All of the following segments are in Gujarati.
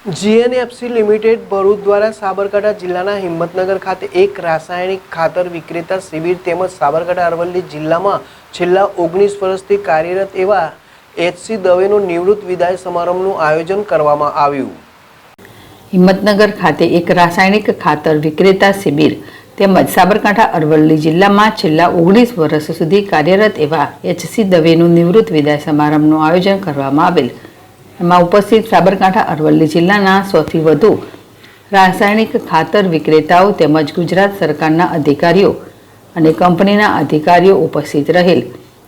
જીએનએફસી લિમિટેડ ભરૂચ દ્વારા સાબરકાંઠા જિલ્લાના હિંમતનગર ખાતે એક રાસાયણિક ખાતર વિક્રેતા શિબિર તેમજ સાબરકાંઠા અરવલ્લી જિલ્લામાં છેલ્લા 19 વર્ષથી કાર્યરત એવા એચસી દવેનો નિવૃત્ત વિદાય સમારંભનું આયોજન કરવામાં આવ્યું। હિંમતનગર ખાતે એક રાસાયણિક ખાતર વિક્રેતા શિબિર તેમજ સાબરકાંઠા અરવલ્લી જિલ્લામાં છેલ્લા 19 વર્ષ સુધી કાર્યરત એવા એચસી દવેનું નિવૃત્ત વિદાય સમારંભનું આયોજન કરવામાં આવેલ। એમાં ઉપસ્થિત સાબરકાંઠા અરવલ્લી જિલ્લાના 100થી વધુ રાસાયણિક ખાતર વિક્રેતાઓ તેમજ ગુજરાત સરકારના અધિકારીઓ અને કંપનીના અધિકારીઓ ઉપસ્થિત રહેલ।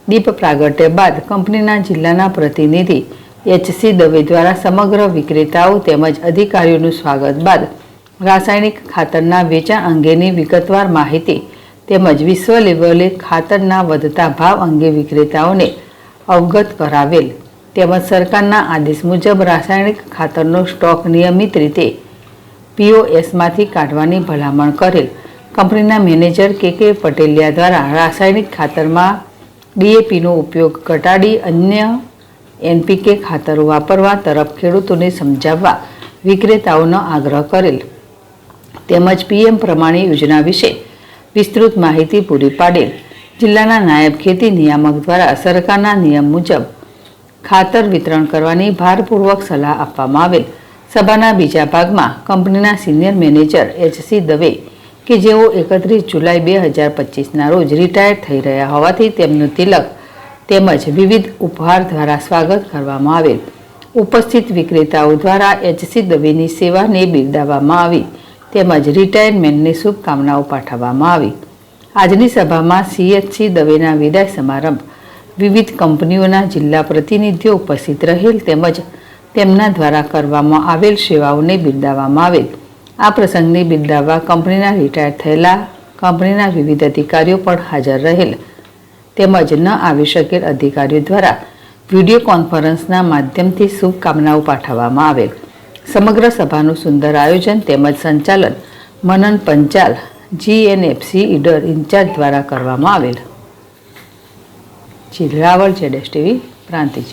દીપ પ્રાગટ્ય બાદ કંપનીના જિલ્લાના પ્રતિનિધિ એચસી દવે દ્વારા સમગ્ર વિક્રેતાઓ તેમજ અધિકારીઓનું સ્વાગત બાદ રાસાયણિક ખાતરના વેચાણ અંગેની વિગતવાર માહિતી તેમજ વિશ્વ લેવલે ખાતરના વધતા ભાવ અંગે વિક્રેતાઓને અવગત કરાવેલ। તેમજ સરકારના આદેશ મુજબ રાસાયણિક ખાતરનો સ્ટોક નિયમિત રીતે પીઓએસમાંથી કાઢવાની ભલામણ કરેલ। કંપનીના મેનેજર કે પટેલિયા દ્વારા રાસાયણિક ખાતરમાં ડીએપીનો ઉપયોગ ઘટાડી અન્ય એનપીકે ખાતરો વાપરવા તરફ ખેડૂતોને સમજાવવા વિક્રેતાઓનો આગ્રહ કરેલ। તેમજ પીએમ પ્રમાણે યોજના વિશે વિસ્તૃત માહિતી પૂરી પાડેલ। જિલ્લાના નાયબ ખેતી નિયામક દ્વારા સરકારના નિયમ મુજબ ખાતર વિતરણ કરવાની ભારપૂર્વક સલાહ આપવામાં આવેલ। સભાના બીજા ભાગમાં કંપનીના સિનિયર મેનેજર એચસી દવે કે જેઓ 31 જુલાઈ 2025ના રોજ રિટાયર થઈ રહ્યા હોવાથી તેમનું તિલક તેમજ વિવિધ ઉપહાર દ્વારા સ્વાગત કરવામાં આવેલ। ઉપસ્થિત વિક્રેતાઓ દ્વારા એચસી દવેની સેવાને બિરદાવવામાં આવી તેમજ રિટાયરમેન્ટની શુભકામનાઓ પાઠવવામાં આવી। આજની સભામાં સીએચસી દવેના વિદાય સમારંભ વિવિધ કંપનીઓના જિલ્લા પ્રતિનિધિઓ ઉપસ્થિત રહેલ તેમજ તેમના દ્વારા કરવામાં આવેલ સેવાઓને બિરદાવવામાં આવેલ। આ પ્રસંગને બિરદાવવા કંપનીના રિટાયર થયેલા કંપનીના વિવિધ અધિકારીઓ પણ હાજર રહેલ તેમજ ન આવી શકેલ અધિકારીઓ દ્વારા વિડીયો કોન્ફરન્સના માધ્યમથી શુભકામનાઓ પાઠવવામાં આવેલ। સમગ્ર સભાનું સુંદર આયોજન તેમજ સંચાલન મનન પંચાલ જીએનએફસી ઈડર ઇન્ચાર્જ દ્વારા કરવામાં આવેલ। રાવલ ZSTV પ્રાંતિજ।